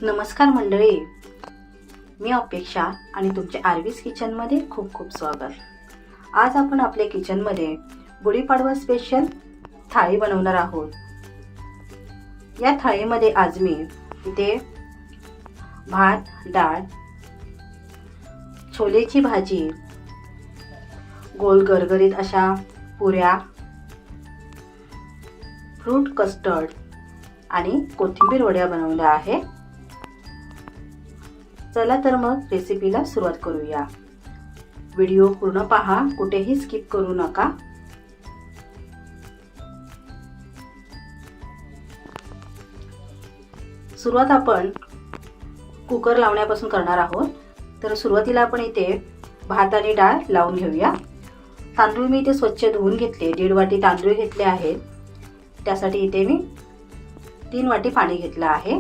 नमस्कार मंडळी, मी अपेक्षा आणि तुमच्या आरवीज किचनमध्ये खूप खूप स्वागत. आज आपण आपल्या किचनमध्ये गुढीपाडवा स्पेशल थाळी बनवणार आहोत. या थाळीमध्ये आज मी इथे भात, डाळ, छोलेची भाजी, गोल गरगरीत अशा पुऱ्या, फ्रूट कस्टर्ड आणि कोथिंबीर वड्या बनवल्या आहे. चला तर मग रेसिपीला सुरुवात करूया. व्हिडिओ पूर्ण पहा, कुठेही स्किप करू नका. सुरुवात आपण कुकर लावण्यापासून करणार आहोत. तर सुरुवातीला आपण इथे भात आणि डाळ लावून घेऊया. तांदूळ मी इथे स्वच्छ धुवून घेतले. 1.5 वाटी तांदूळ घेतले आहेत. त्यासाठी इथे मी 3 वाटी पाणी घेतलं आहे.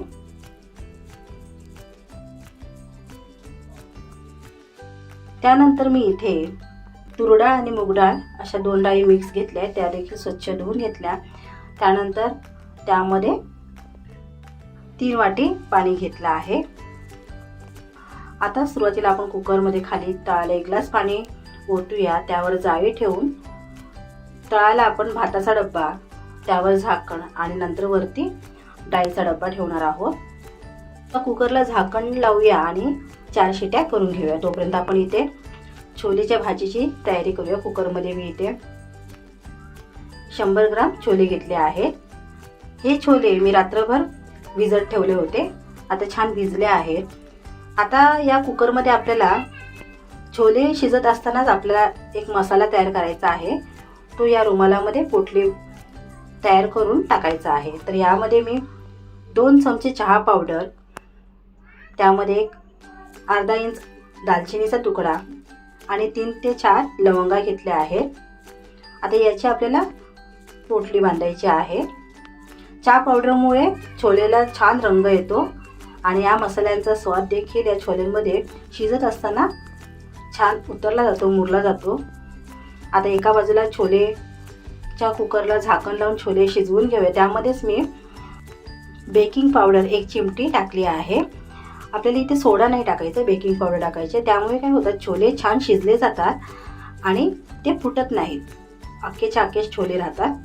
त्यानंतर मी इथे तूर डाळ आणि मूग डाळ अशा 2 डाळी मिक्स घेतल्या, त्या देखील स्वच्छ धुवून घेतल्या. त्यानंतर त्यामध्ये 3 वाटी पाणी घेतलं आहे. आता सुरुवातीला आपण कुकरमध्ये खाली तळाला 1 ग्लास पाणी ओतूया. त्यावर जाळी ठेवून तळाला आपण भाताचा डब्बा, त्यावर झाकण आणि नंतर वरती डाळीचा डब्बा ठेवणार आहोत. तर कुकरला झाकण लावूया आणि 4 शिट्या करून घेऊया. तोपर्यंत आपण इथे छोलेच्या भाजीची तयारी करूया. कुकरमध्ये मी इथे 100 ग्राम छोले घेतले आहेत. हे छोले मी रात्रभर भिजत ठेवले होते. आता छान भिजले आहेत. आता या कुकरमध्ये आपल्याला छोले शिजत असतानाच आपल्याला एक मसाला तयार करायचा आहे. तो या रुमालामध्ये पोटली तयार करून टाकायचा आहे. तर यामध्ये मी 2 चमचे चहा पावडर, त्यामध्ये अर्धा इंच दालचिनीचा तुकडा आणि 3 ते 4 लवंगा घेतल्या आहेत. आता याची आपल्याला पोटली बांधायची आहे. चहा पावडरमुळे छोलेला छान रंग येतो आणि या मसाल्यांचा स्वाद देखील या छोल्यांमध्ये शिजत असताना छान उतरला जातो, मुरला जातो. आता एका बाजूला छोलेच्या कुकरला झाकण लावून छोले शिजवून घेऊया. त्यामध्येच मी बेकिंग पावडर 1 चिमटी टाकली आहे. आपल्याला इथे सोडा नाही टाकायचा, बेकिंग पावडर टाकायचे. त्यामुळे काय होतं, छोले छान शिजले जातात आणि ते फुटत नाहीत, अख्खेच्या अख्खेच छोले राहतात.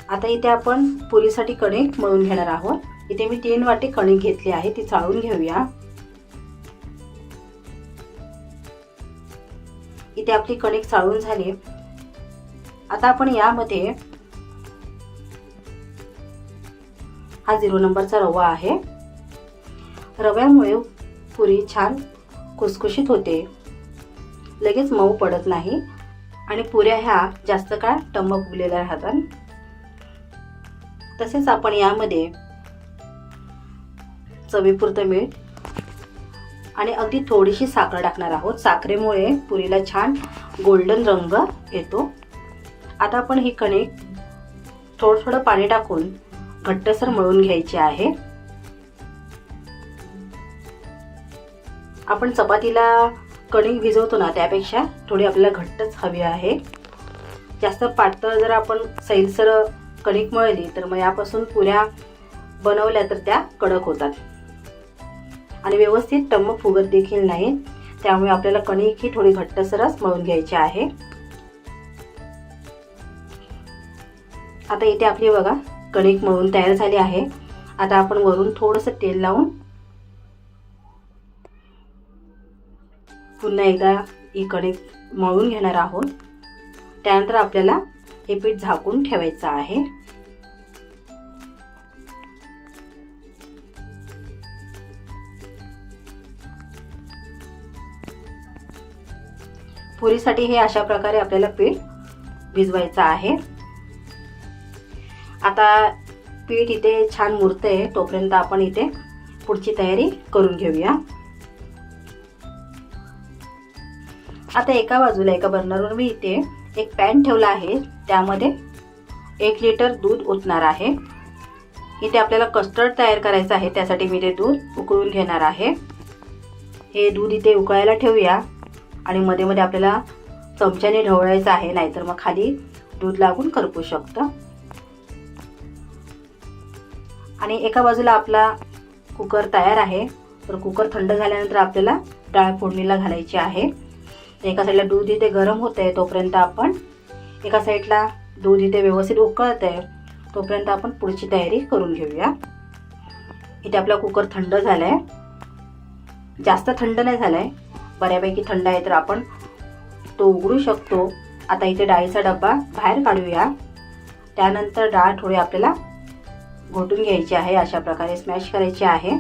आता इथे आपण पुरीसाठी कणिक मळून घेणार आहोत. इथे मी 3 वाटी कणिक घेतली आहे, ती चाळून घेऊया. इथे आपली कणिक चाळून झाली. आता आपण यामध्ये हा 0 नंबरचा रवा आहे. रव्यामुळे पुरी छान खुसखुशीत होते, लगेच मऊ पडत नाही आणि पुऱ्या ह्या जास्त काळ टम्म फुगलेल्या राहतात. तसेच आपण यामध्ये चवीपुरतं मीठ आणि अगदी थोडीशी साखर टाकणार आहोत. साखरेमुळे पुरीला छान गोल्डन रंग येतो. आता आपण ही कणिक थोडं पाणी टाकून घट्टसर मळून घ्यायची आहे. आपण चपातीला कणिक भिजवतो ना, त्यापेक्षा थोडी आपल्याला घट्टच हवी आहे. जास्त पातळ जर आपण सैलसर कणिक मळली तर मग यापासून पुऱ्या बनवल्या तर त्या कडक होतात आणि व्यवस्थित टम्म फुगत देखील नाही. त्यामुळे आपल्याला कणिक ही थोडी घट्टसरच मळून घ्यायची आहे. आता इथे आपली बघा कणिक मळून तयार झाली आहे. आता आपण वरून थोडंसं तेल लावून पुन्हा एकदा ही कणिक मळून घेणार आहोत. त्यानंतर आपल्याला हे पीठ झाकून ठेवायचं आहे. पुरीसाठी हे अशा प्रकारे आपल्याला पीठ भिजवायचं आहे. आता पीठ इथे छान मुरतंय, तोपर्यंत आपण इथे पुढची तयारी करून घेऊया. आता एका बाजूला एका बर्नरवर मी इथे एक पॅन ठेवला आहे. त्यामध्ये 1 लिटर दूध ओतणार आहे. इथे आपल्याला कस्टर्ड तयार करायचं आहे, त्यासाठी मी ते दूध उकळून घेणार आहे. हे दूध इथे उकळायला ठेवूया आणि मध्ये मध्ये आपल्याला चमच्याने ढवळायचं आहे, नाहीतर मग खाली दूध लागून करपू शकतं. आणि एका बाजूला आपला कुकर तयार आहे. तर कुकर थंड झाल्यानंतर आपल्याला डाळ फोडणीला घालायची आहे. एका साईडला दूध इथे गरम होत आहे तोपर्यंत आपण एका साईडला दूध इथे व्यवस्थित उकळत आहे तोपर्यंत आपण पुढची तयारी करून घेऊया. इथे आपला कुकर थंड झाला आहे. जास्त थंड नाही झाला आहे, बऱ्यापैकी थंड आहे, तर आपण तो उघडू शकतो. आता इथे डाळीचा डब्बा बाहेर काढूया. त्यानंतर डाळ थोडी आपल्याला घोटून घ्यायची आहे. अशा प्रकारे स्मॅश करायची आहे.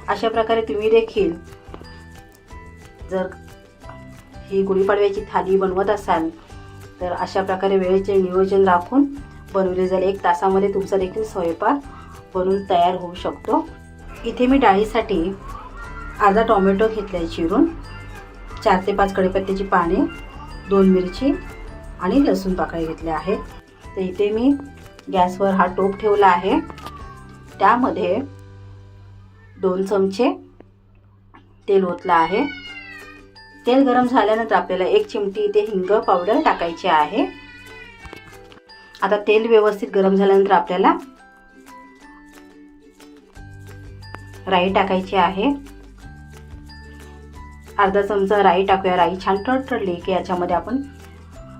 अशा प्रकारे तुम्ही देखील जर ही गुढीपाडव्याची थाली बनवत असाल तर अशा प्रकारे वेळेचे नियोजन राखून बनवले जाईल. 1 तासामध्ये तुमचा देखील स्वयंपाक बनवून तयार होऊ शकतो. इथे मी डाळीसाठी अर्धा टोमॅटो घेतलाय चिरून, 4 ते 5 कढीपत्त्याची पाने, 2 मिरची आणि लसूण पाकळ्या घेतल्या आहेत. तर इथे मी गॅसवर हा टोप ठेवला आहे. त्यामध्ये 2 चमचे तेल ओतलं आहे. तेल गरम झाल्यानंतर आपल्याला 1 चिमटी इथे हिंग पावडर टाकायची आहे. आता तेल व्यवस्थित गरम झाल्यानंतर आपल्याला राई टाकायची आहे. अर्धा चमचा राई टाकूया. राई छान तडतडली की याच्यामध्ये आपण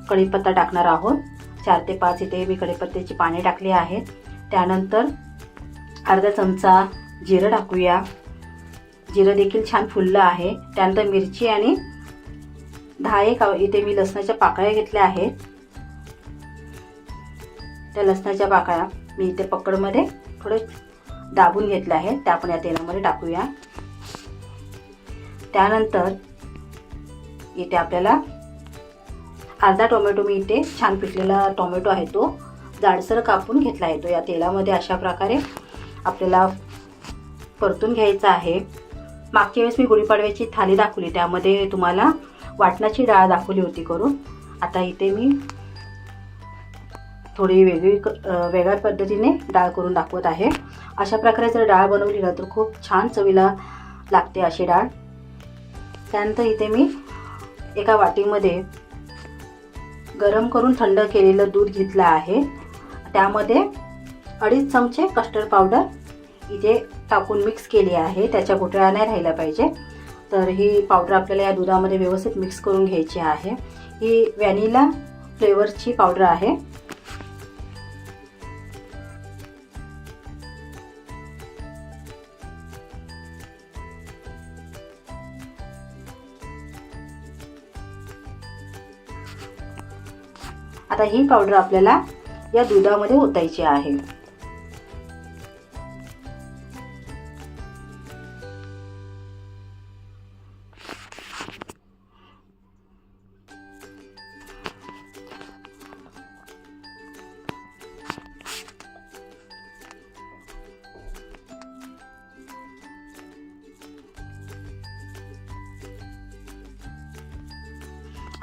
कढीपत्ता टाकणार आहोत. 4 ते 5 इथे मी कढीपत्त्याची पाने टाकली आहेत. त्यानंतर अर्धा चमचा जिरं टाकूया. जिरं देखील छान फुललं आहे. त्यानंतर मिरची आणि 10 इथे मी लसणाच्या पाकळ्या घेतल्या आहेत. त्या लसणाच्या पाकळ्या मी इथे पकडमध्ये थोडे दाबून घेतल्या आहेत. त्या आपण या तेलामध्ये टाकूया. त्यानंतर इथे आपल्याला अर्धा टोमॅटो, मी इथे छान पिकलेला टोमॅटो आहे तो जाडसर कापून घेतला आहे. तो या तेलामध्ये अशा प्रकारे आपल्याला परतून घ्यायचा आहे. मागच्या वेळेस मी गुढीपाडव्याची थाली दाखवली, त्यामध्ये तुम्हाला वाटणाची डाळ दाखवली होती करून. आता इथे मी थोडी वेगळ्या पद्धतीने डाळ करून दाखवत आहे. अशा प्रकारे जर डाळ बनवली ना तर खूप छान चवीला लागते अशी डाळ. त्यानंतर इथे मी एका वाटीमध्ये गरम करून थंड केलेलं दूध घेतलं आहे. त्यामध्ये 2.5 चमचे कस्टर्ड पावडर इथे टाकून मिक्स केली आहे. त्याच्या गुठळ्या नाही राहिल्या पाहिजे. तर ही पावडर आपल्याला या दुधामध्ये व्यवस्थित मिक्स करून घ्यायची आहे. ही व्हॅनिला फ्लेवरची पावडर आहे. आता ही पावडर आपल्याला या दुधामध्ये ओतायची आहे.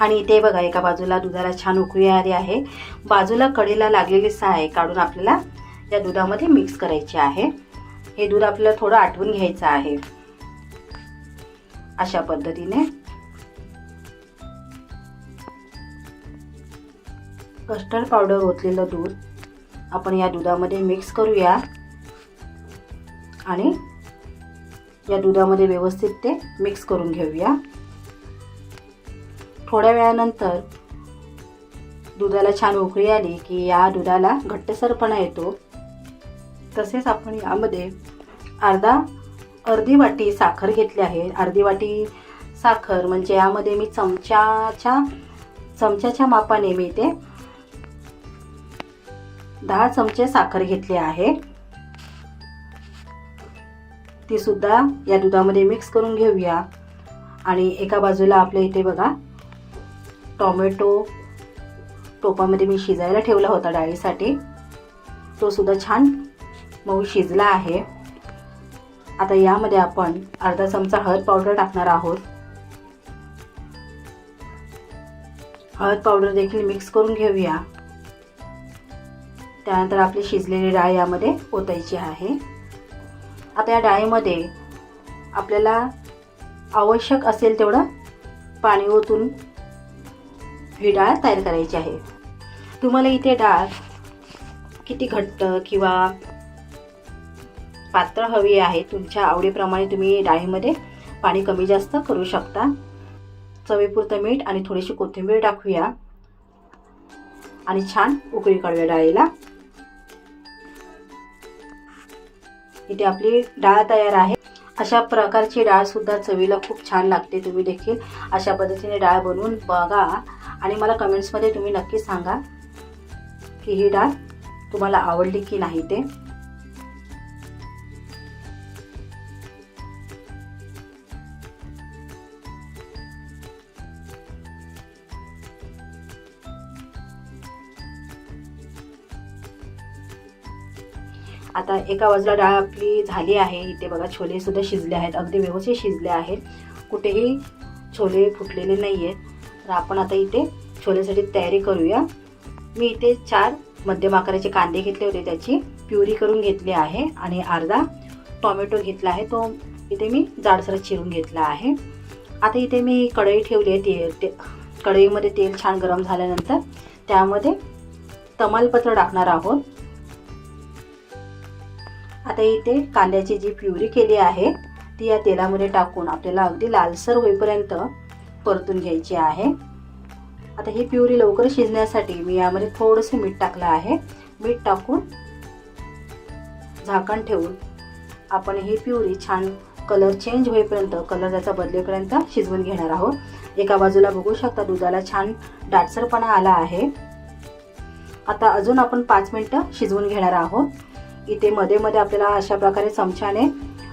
आणि इथे बघा एका बाजूला दुधाला छान उकळी आली आहे. बाजूला कढईला लागलेली साय काढून आपल्याला या दुधामध्ये मिक्स करायची आहे. हे दूध आपल्याला थोडं आटवून घ्यायचं आहे. अशा पद्धतीने कस्टर्ड पावडर ओतलेलं दूध आपण या दुधामध्ये मिक्स करूया आणि या दुधामध्ये व्यवस्थित ते मिक्स करून घेऊया. थोड्या वेळानंतर दुधाला छान उकळी आली की या दुधाला घट्टसरपणा येतो. तसेच आपण यामध्ये अर्धी वाटी साखर घेतली आहे. अर्धी वाटी साखर म्हणजे यामध्ये मी चमच्याच्या मापाने मी ते 10 चमचे साखर घेतली आहे. ती सुद्धा या दुधामध्ये मिक्स करून घेऊया. आणि एका बाजूला आपल्या इथे बघा टोमॅटो टोपामध्ये मी शिजायला ठेवला होता डाळीसाठी, तो सुद्धा छान मऊ शिजला आहे. आता यामध्ये आपण अर्धा चमचा हळद पावडर टाकणार आहोत. हळद पावडर देखील मिक्स करून घेऊया. त्यानंतर आपली शिजलेली डाळ यामध्ये ओतायची आहे. आता या डाळीमध्ये आपल्याला आवश्यक असेल तेवढं पाणी ओतून ही डाळ तयार करायची आहे. तुम्हाला इथे डाळ किती घट्ट किंवा पातळ हवी आहे. तुमच्या आवडीप्रमाणे तुम्ही डाळीमध्ये पाणी कमी जास्त करू शकता. चवीपुरतं मीठ आणि थोडीशी कोथिंबीर टाकूया आणि छान उकळी काढूया डाळीला. इथे आपली डाळ तयार आहे. अशा प्रकारची डाळ सुद्धा चवीला खूप छान लागते. तुम्ही देखील अशा पद्धतीने डाळ बनवून बघा आणि मला कमेंट्समध्ये तुम्ही नक्की सांगा की ही डाळ तुम्हाला आवडली की नाही ते. आता एका बाजूला डाळ आपली झाली आहे. इथे बघा छोले सुद्धा शिजले आहेत, अगदी व्यवस्थित शिजले आहेत, कुठेही छोले फुटलेले नाही आहेत. तर आपण आता इथे छोलेसाठी तयारी करूया. मी इथे 4 मध्यम आकाराचे कांदे घेतले होते, त्याची प्युरी करून घेतली आहे आणि अर्धा टोमॅटो घेतला आहे, तो इथे मी जाडसर चिरून घेतला आहे. आता इथे मी कढई ठेवली आहे. कढईमध्ये तेल छान गरम झाल्यानंतर त्यामध्ये तमालपत्र टाकणार आहोत. आता इथे कांद्याची जी प्युरी केली आहे ती या तेलामध्ये टाकून आपल्याला अगदी लालसर होईपर्यंत परतून घ्यायची आहे. आता ही प्युरी लवकर शिजण्यासाठी मी यामध्ये थोडंसं मीठ टाकलं आहे. मीठ टाकून झाकण ठेवून आपण ही प्युरी छान कलर चेंज होईपर्यंत, कलर त्याचा बदलेपर्यंत शिजवून घेणार आहोत. एका बाजूला बघू शकता दुधाला छान दाटसरपणा आला आहे. आता अजून आपण 5 मिनिटं शिजवून घेणार आहोत. इथे मध्ये मध्ये आपल्याला अशा प्रकारे चमच्याने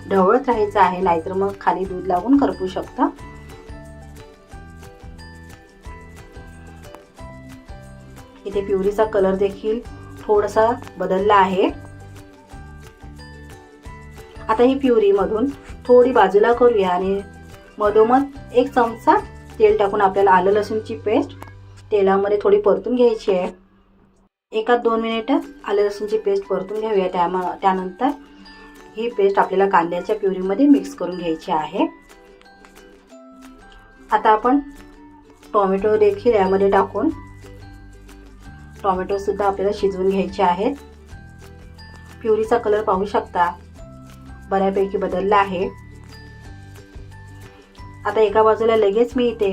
ढवळत राहायचं आहे, नाहीतर मग खाली दूध लागून करपू शकतं. इथे प्युरीचा कलर देखील थोडासा बदलला आहे. आता ही प्युरी मधून थोडी बाजूला करूया आणि मधोमध 1 चमचा तेल टाकून आपल्याला आलं लसूणची पेस्ट तेलामध्ये थोडी परतून घ्यायची आहे. 1-2 मिनिटं आलं लसूणची पेस्ट परतून घेऊया. त्यानंतर ही पेस्ट आपल्याला कांद्याच्या प्युरीमध्ये मिक्स करून घ्यायची आहे. आता आपण टोमॅटो देखील यामध्ये टाकून टोमॅटो सुद्धा आपल्याला शिजवून घ्यायचे आहेत. प्युरीचा कलर पाहू शकता बऱ्यापैकी बदलला आहे. आता एका बाजूला लगेच मी इथे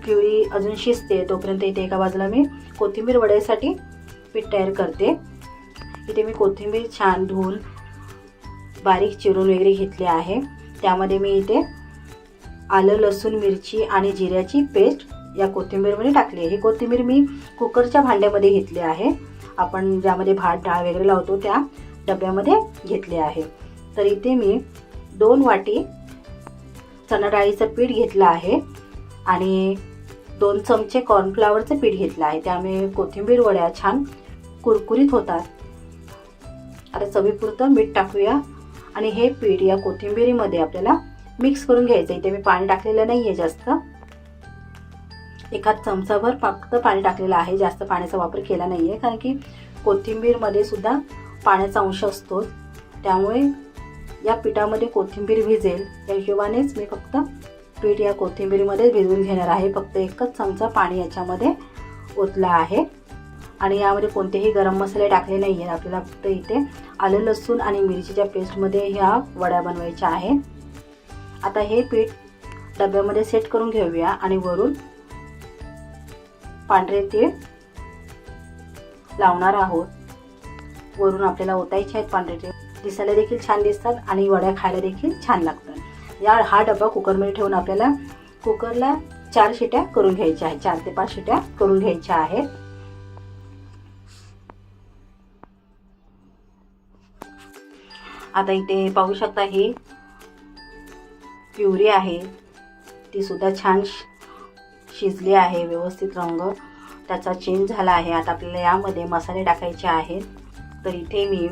प्युरी अजून शिजते तोपर्यंत इथे एका बाजूला मी कोथिंबीर वड्यासाठी पीठ तयार करते. इथे मी कोथिंबीर छान धुवून बारीक चिरून वगैरे घेतली आहे. त्यामध्ये मी इथे आलं लसूण मिरची आणि जिऱ्याची पेस्ट या कोथिंबीरमध्ये टाकली आहे. ही कोथिंबीर मी कुकरच्या भांड्यामध्ये घेतली आहे. आपण ज्यामध्ये भात डाळ वगैरे लावतो त्या डब्यामध्ये घेतली आहे. तर इथे मी 2 वाटी चणा डाळीचं पीठ घेतलं आहे आणि 2 चमचे कॉर्नफ्लॉवरचं पीठ घेतलं आहे. त्यामुळे कोथिंबीर वड्या छान कुरकुरीत होतात. आता चवीपुरतं मीठ टाकूया आणि हे पीठ या कोथिंबीरीमध्ये आपल्याला मिक्स करून घ्यायचं. इथे मी पाणी टाकलेलं नाही आहे जास्त, 1 चमचाभर फक्त पाणी टाकलेलं आहे. जास्त पाण्याचा वापर केला नाही आहे कारण की कोथिंबीरमध्ये सुद्धा पाण्याचा अंश असतो. त्यामुळे या पिठामध्ये कोथिंबीर भिजेल या हिशोबानेच मी फक्त पीठ या कोथिंबीरीमध्ये भिजवून घेणार आहे. फक्त 1 चमचा पाणी याच्यामध्ये ओतला आहे आणि यामध्ये कोणतेही गरम मसाले टाकले नाही आहेत. आपल्याला फक्त इथे आलं लसूण आणि मिरचीच्या पेस्टमध्ये ह्या वड्या बनवायच्या आहेत. आता हे पीठ डब्यामध्ये सेट करून घेऊया आणि वरून पांढरे तीळ लावणार आहोत. वरून आपल्याला ओतायचे आहेत पांढरे तीळ. दिसायला देखील छान दिसतात आणि वड्या खायला देखील छान लागतात. हा डब्बा कुकरमध्ये ठेवून आपल्याला कुकरला 4 शिट्या करून घ्यायच्या आहेत. 4 ते 5 शिट्या करून घ्यायच्या आहेत. आता इथे पाहू शकता ही प्युरी आहे ती सुद्धा छान शिजली आहे. व्यवस्थित रंग त्याचा चेंज झाला आहे. आता आपल्याला यामध्ये मसाले टाकायचे आहेत. तर इथे मी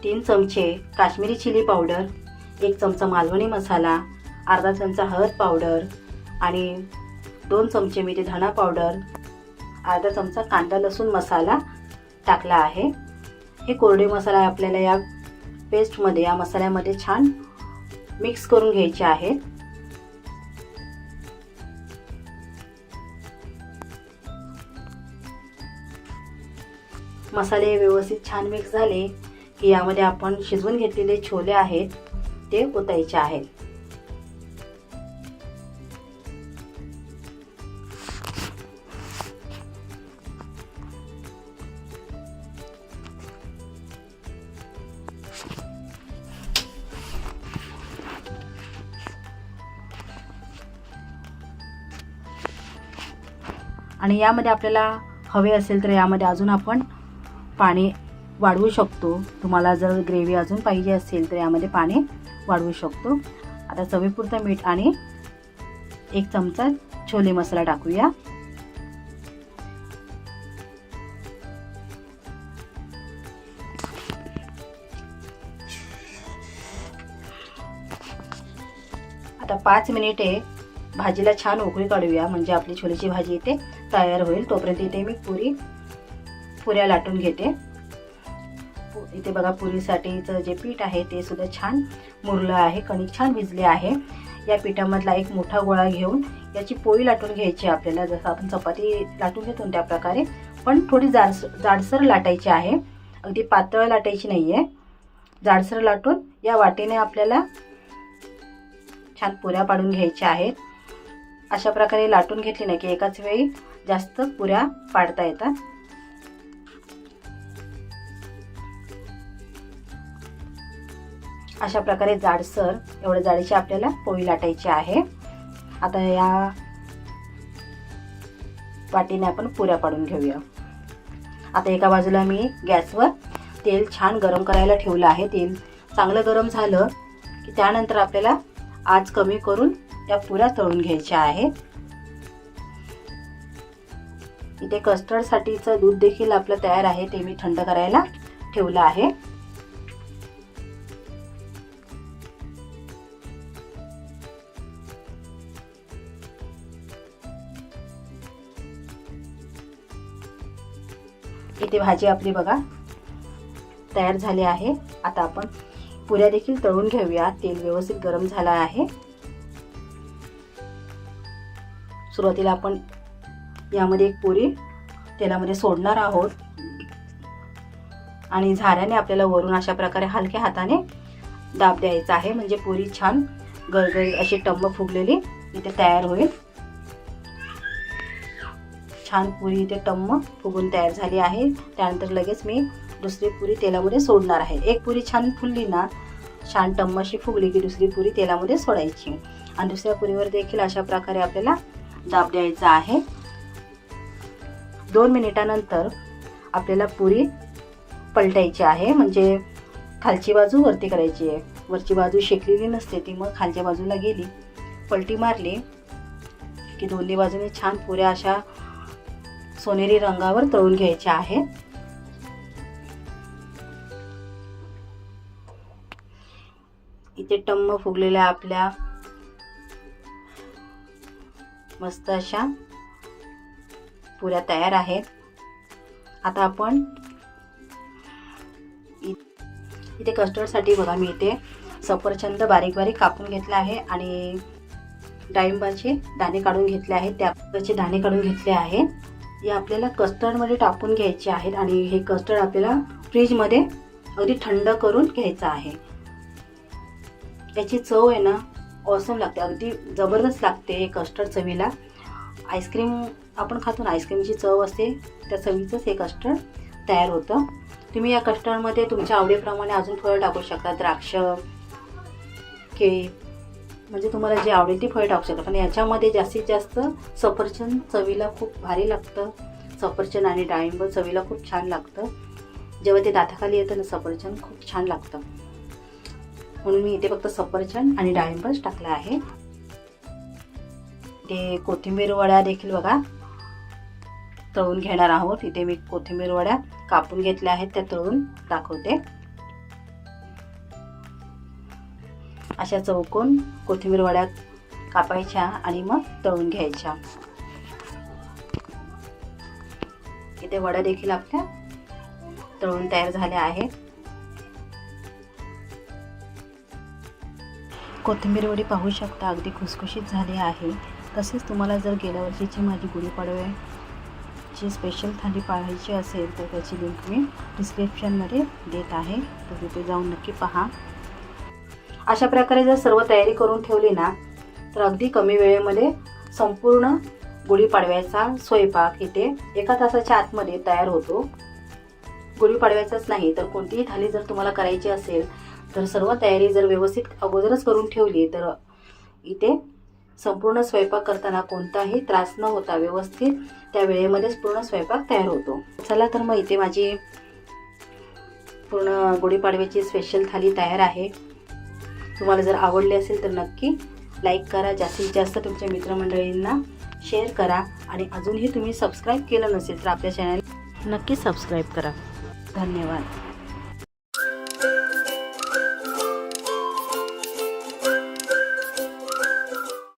3 चमचे काश्मीरी चिली पावडर, 1 चमचा मालवणी मसाला, अर्धा चमचा हळद पावडर आणि 2 चमचे मी ते धना पावडर, अर्धा चमचा कांदा लसूण मसाला टाकला आहे. हे कोरडे मसाला आपल्याला या पेस्टमध्ये या मसाल्यामध्ये छान मिक्स करून घ्यायचे आहेत. मसाले व्यवस्थित छान मिक्स झाले की यामध्ये आपण शिजवून घेतलेले छोले आहेत ते ओतायचे आहेत. आणि यामध्ये आपल्याला हवे असेल तर यामध्ये अजून आपण पाणी वाढवू शकतो. तुम्हाला जर ग्रेव्ही अजून पाहिजे असेल तर यामध्ये पाणी वाढवू शकतो. आता चवीपुरतं मीठ आणि 1 चमचा छोले मसाला टाकूया. आता 5 मिनिटे भाजीला छान उकळी काढूया, म्हणजे आपली छोलेची भाजी इथे तयार होईल. तोपर्यंत इथे मी पुऱ्या लाटून घेते. इथे बघा पुरीसाठीचं जे पीठ आहे ते सुद्धा छान मुरलं आहे, कणिक छान भिजली आहे. या पिठामधला एक मोठा गोळा घेऊन याची पोळी लाटून घ्यायची आपल्याला, जसं आपण चपाती लाटून घेतो त्या प्रकारे, पण थोडी जाडसर लाटायची आहे. अगदी पातळ लाटायची नाही आहे, जाडसर लाटून या वाटीने आपल्याला छान पुऱ्या पाडून घ्यायच्या आहेत. अशा प्रकारे लाटून घेतली ना की एकाच वेळी जास्त पुऱ्या पाडता येतात. अशा प्रकारे जाडसर, एवढ्या जाडीची आपल्याला पोळी लाटायची आहे. आता या वाटीने आपण पुऱ्या पाडून घेऊया. आता एका बाजूला मी गॅसवर तेल छान गरम करायला ठेवलं आहे. तेल चांगलं गरम झालं की त्यानंतर आपल्याला आच कमी करून त्या पुऱ्या तळून घ्यायच्या आहेत. इथे कस्टर्ड साठीचं दूध देखील आपलं तयार आहे, ते मी थंड करायला ठेवलं आहे. इथे भाजी आपली बघा तयार झाली आहे. आता आपण पुऱ्या देखील तळून घेऊया. तेल व्यवस्थित गरम झालं आहे. सुरुवातीला आपण यामध्ये एक पुरी तेलामध्ये सोडणार आहोत आणि झाऱ्याने आपल्याला वरून अशा प्रकारे हलक्या हाताने दाब द्यायचा आहे, म्हणजे पुरी छान गळगळीत अशी टम्म फुगलेली इथे तयार होईल. छान पुरी इथे टम्म फुगून तयार झाली आहे. त्यानंतर लगेच मी दुसरी पुरी तेलामध्ये सोडणार आहे. एक पुरी छान फुलली ना, छान टम्म अशी फुगली की दुसरी पुरी तेलामध्ये सोडायची आणि दुसऱ्या पुरीवर देखील अशा प्रकारे आपल्याला दाब द्यायचा आहे. 2 मिनिटानंतर आपल्याला पुरी पलटायची आहे, म्हणजे खालची बाजू वरती करायची आहे. वरची बाजू शेकलेली नसते ती मग खालच्या बाजूला गेली, पलटी मारली की दोन्ही बाजूने छान पुऱ्या अशा सोनेरी रंगावर तळून घ्यायच्या आहेत. इथे टम्म फुगलेल्या आपल्या मस्त अशा पुऱ्या तयार आहेत. आता आपण इथे कस्टर्डसाठी बघा मी इथे सफरचंद बारीक बारीक कापून घेतला आहे आणि डाळिंबाचे दाणे काढून घेतले आहेत. त्याचे दाणे काढून घेतले आहेत. हे आपल्याला कस्टर्डमध्ये टाकून घ्यायचे आहेत आणि हे कस्टर्ड आपल्याला फ्रीजमध्ये अगदी थंड करून घ्यायचं आहे. याची चव आहे ना ऑसम लागते, अगदी जबरदस्त लागते हे कस्टर्ड चवीला. आईस्क्रीम आपण खातो ना, आईस्क्रीमची चव असते त्या चवीचंच हे कस्टर्ड तयार होतं. तुम्ही या कस्टर्डमध्ये तुमच्या आवडीप्रमाणे अजून फळं टाकू शकता, द्राक्ष, केळी, म्हणजे तुम्हाला जे आवडेल ती फळं टाकू शकता. पण याच्यामध्ये जास्तीत जास्त सफरचंद चवीला खूप भारी लागतं. सफरचंद आणि डाळिंब चवीला खूप छान लागतं. जेव्हा ते दाताखाली येतं ना सफरचंद खूप छान लागतं, म्हणून मी इथे फक्त सफरचंद आणि डाळिंबच टाकलं आहे. ते कोथिंबीर वड्या देखील बघा तळून घेणार आहोत. इथे मी कोथिंबीर वड्या कापून घेतल्या आहेत, त्या तळून दाखवते. अशा चौकोन कोथिंबीर वड्या कापायच्या आणि मग तळून घ्यायच्या. इथे वड्या देखील आपल्या तळून तयार झाल्या आहेत. कोथिंबीर वडी पाहू शकता अगदी खुसखुशीत झाली आहे. तसेच तुम्हाला जर गेल्या वर्षीची माझी गुढीपाडवा जी स्पेशल थाली पाहायची असेल तर त्याची लिंक मी डिस्क्रिप्शनमध्ये देत आहे, तर तिथे जाऊन नक्की पहा. अशा प्रकारे जर सर्व तयारी करून ठेवली ना तर अगदी कमी वेळेमध्ये संपूर्ण गुढीपाडव्याचा स्वयंपाक इथे 1 तासाच्या आतमध्ये तयार होतो. गुढीपाडव्याचाच नाही तर कोणतीही थाली जर तुम्हाला करायची असेल तर सर्व तयारी जर व्यवस्थित अगोदरच करून ठेवली तर इथे संपूर्ण स्वयंपाक करताना कोणताही त्रास न होता व्यवस्थित त्या वेळेमध्येच पूर्ण स्वयंपाक तयार होतो. चला तर मग इथे माझी पूर्ण गुढीपाडव्याची स्पेशल थाली तयार आहे. तुम्हाला जर आवडली असेल तर नक्की लाईक करा, जास्तीत जास्त तुमच्या मित्रमंडळींना शेअर करा आणि अजूनही तुम्ही सबस्क्राईब केलं नसेल तर आपल्या चॅनल नक्की सबस्क्राईब करा. धन्यवाद.